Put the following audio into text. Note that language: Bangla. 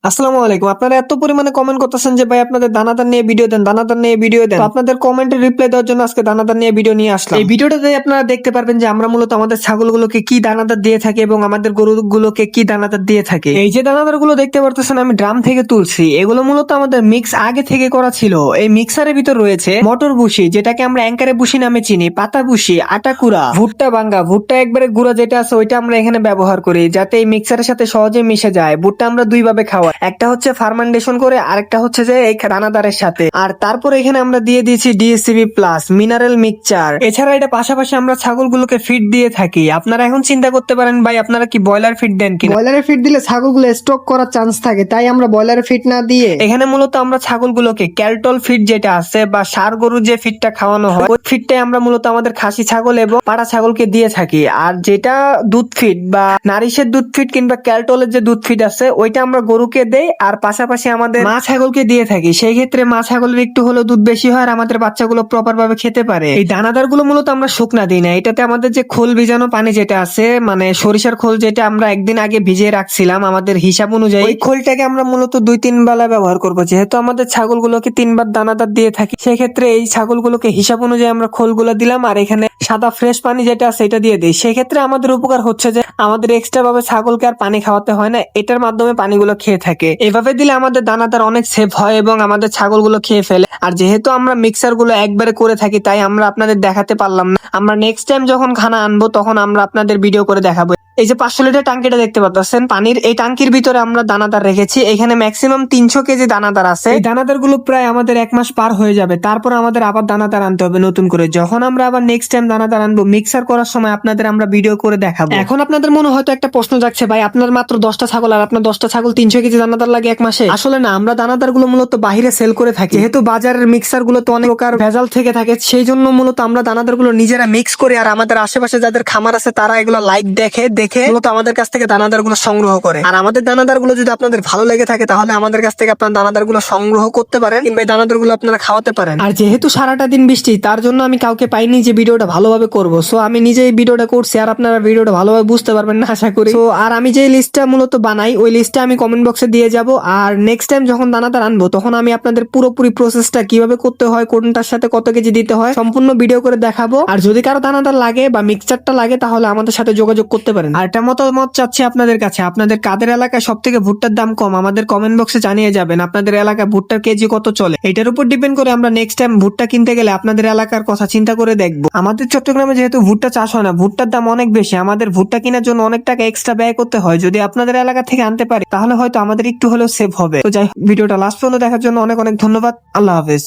আসসালামু আলাইকুম। আপনারা এত পরিমাণে কমেন্ট করতেছেন যে ভাই আপনাদের দানাদার নিয়ে ভিডিও দেন, দানাদার নিয়ে ভিডিও দেন। তো আপনাদের কমেন্টের রিপ্লাই দেওয়ার জন্য আজকে দানাদার নিয়ে ভিডিও নিয়ে আসলাম। এই ভিডিওটাতে আপনারা দেখতে পারবেন যে আমরা মূলত আমাদের ছাগলগুলোকে কি দানাদার দিয়ে থাকি এবং আমাদের গরুগুলোকে কি দানাদার দিয়ে থাকি। এই যে দানাদার গুলো দেখতে পারতেছেন আমি ড্রাম থেকে তুলছি, এগুলো মূলত আমাদের মিক্স আগে থেকে করা ছিল। এই মিক্সারের ভিতর রয়েছে মটর ভুসি, যেটাকে আমরা অ্যাঙ্কারে ভুসি নামে চিনি, পাতা ভুসি, আটা কুড়া, ভুট্টা ভাঙ্গা, ভুট্টা একবারে গুঁড়া যেটা আছে ওইটা আমরা এখানে ব্যবহার করি যাতে এই মিক্সারের সাথে সহজে মিশে যায়। ভুট্টা আমরা দুই ভাবে খাওয়াই, একটা হচ্ছে ফার্মেন্টেশন করে, আরেকটা হচ্ছে যে এই দানাদারের সাথে। আর তারপরে এখানে আমরা দিয়ে দিয়েছি ডিএসসিবি প্লাস মিনারেল মিক্সচার। এছাড়া এটা পাশাপাশি আমরা ছাগলগুলোকে ফিড দিয়ে থাকি। আপনারা এখন চিন্তা করতে পারেন ভাই আপনারা কি ব্রয়লার ফিড দেন কি? ব্রয়লারের ফিড দিলে ছাগলগুলো স্টক করার চান্স থাকে, তাই আমরা ব্রয়লারের ফিড না দিয়ে এখানে মূলত আমরা ছাগলগুলোকে ক্যালটল ফিড যেটা আছে বা ষাঁড় গরুর যে ফিডটা খাওয়ানো হয় ওই ফিডটাই আমরা মূলত আমাদের খাসি ছাগল এবং পাড়া ছাগলকে দিয়ে থাকি। আর যেটা দুধ ফিড বা নারিশের দুধ ফিড কিংবা ক্যালটলের যে দুধ ফিড আছে ওইটা আমরা গরুকে দেই আর পাশাপাশি আমাদের মা ছাগলকে দিয়ে থাকি। সেই ক্ষেত্রে মা ছাগলের একটু হলেও দুধ বেশি হয় আর আমাদের বাচ্চাগুলো প্রপার ভাবে খেতে পারে। এই দানাদার গুলো মূলত আমরা শুকনা দিই না, এটাতে আমাদের যে খোল ভিজানো পানি যেটা আছে মানে সরিষার খোল যেটা আমরা একদিন আগে ভিজিয়ে রাখছিলাম আমাদের হিসাব অনুযায়ী, ওই খোলটাকে আমরা মূলত 2-3 বেলা ব্যবহার করবো। যেহেতু আমাদের ছাগলগুলোকে 3 বার দানাদার দিয়ে থাকি সেই ক্ষেত্রে এই ছাগলগুলোকে হিসাব অনুযায়ী আমরা খোলগুলো দিলাম আর এখানে সাদা ফ্রেশ পানি যেটা আছে এটা দিয়ে দিই। সেক্ষেত্রে আমাদের উপকার হচ্ছে যে আমাদের এক্সট্রা ভাবে ছাগলকে আর পানি খাওয়াতে হয় না, এটার মাধ্যমে পানিগুলো খেয়ে থাকে। এভাবে দিলে আমাদের দানাদার অনেক সেভ হয় এবং আমাদের ছাগলগুলো খেয়ে ফেলে। আর যেহেতু আমরা মিক্সার গুলো একবারে করে থাকি তাই আমরা আপনাদের দেখাতে পারলাম না। আমরা নেক্সট টাইম যখন খানা আনবো তখন আমরা আপনাদের ভিডিও করে দেখাবো। এই যে 500 লিটার টাঙ্কিটা দেখতে পাচ্ছেন পানির, এই টাঙ্কির ভিতরে আমরা দানাদার রেখেছি। এখানে ম্যাক্সিমাম 300 কেজি দানাদার আছে। এই দানাদার গুলো প্রায় আমাদের 1 মাস পার হয়ে যাবে, তারপর আমাদের আবার দানাদার আনতে হবে নতুন করে। যখন আমরা আবার নেক্সট টাইম দানাদার আনবো মিক্সার করার সময় আপনাদের আমরা ভিডিও করে দেখাবো। এখন আপনাদের মনে হয়তো একটা প্রশ্ন জাগছে, ভাই আপনার মাত্র 10টা ছাগল আর আপনার 10টা ছাগল 300 কেজি দানাদার লাগে 1 মাসে? আসলে না, আমরা দানাদার গুলো মূলত বাহিরে সেল করে থাকি। যেহেতু বাজারের মিক্সার গুলো তো অনেক প্রকার ভেজাল থেকে থাকে সেই জন্য মূলত আমরা দানাদার গুলো নিজেরা মিক্স করে আর আমাদের আশেপাশে যাদের খামার আছে তারা এগুলো লাইক দেখে দেখে মূলত আমাদের কাছ থেকে দানাদার গুলো সংগ্রহ করে। আর আমাদের দানাদার গুলো যদি আপনাদের ভালো লেগে থাকে তাহলে আমাদের কাছ থেকে আপনার দানাদার গুলো সংগ্রহ করতে পারেন কিংবা দানাদার গুলো আপনারা খাওয়াতে পারেন। আর যেহেতু সারাটা দিন বৃষ্টি তার জন্য আমি কাউকে পাইনি যে ভিডিওটা ভালোভাবে করবো, সো আমি নিজেই ভিডিওটা করছি আর আপনারা ভিডিওটা ভালোভাবে বুঝতে পারবেন না আশা করি। তো আর আমি যে লিস্টটা মূলত বানাই ওই লিস্টটা আমি কমেন্ট বক্সে দিয়ে যাব। আর নেক্সট টাইম যখন দানাদার আনবো তখন আমি আপনাদের পুরোপুরি প্রসেসটা কিভাবে করতে হয়, কোনটার সাথে কত কেজি দিতে হয় সম্পূর্ণ ভিডিও করে দেখাবো। আর যদি কারো দানাদার লাগে বা মিক্সচারটা লাগে তাহলে আমাদের সাথে যোগাযোগ করতে পারেন। আর এটা মতামত চাচ্ছি আপনাদের কাছে, আপনাদের কাদের এলাকায় সব থেকে ভুট্টার দাম কম আমাদের কমেন্ট বক্সে জানিয়ে যাবেন। আপনাদের এলাকায় ভুট্টার কেজি কত চলে এটার উপর ডিপেন্ড করে আমরা নেক্সট টাইম ভুট্টা কিনতে গেলে আপনাদের এলাকার কথা চিন্তা করে দেখবো। আমাদের চট্টগ্রামে যেহেতু ভুট্টা চাষ হয় না, ভুট্টার দাম অনেক বেশি, আমাদের ভুট্টা কেনার জন্য অনেক টাকা এক্সট্রা ব্যয় করতে হয়। যদি আপনাদের এলাকা থেকে আনতে পারি তাহলে হয়তো আমাদের একটু হলেও সেভ হবে। তো যাই হোক, ভিডিওটা লাস্ট পর্যন্ত দেখার জন্য অনেক অনেক ধন্যবাদ। আল্লাহ হাফেজ।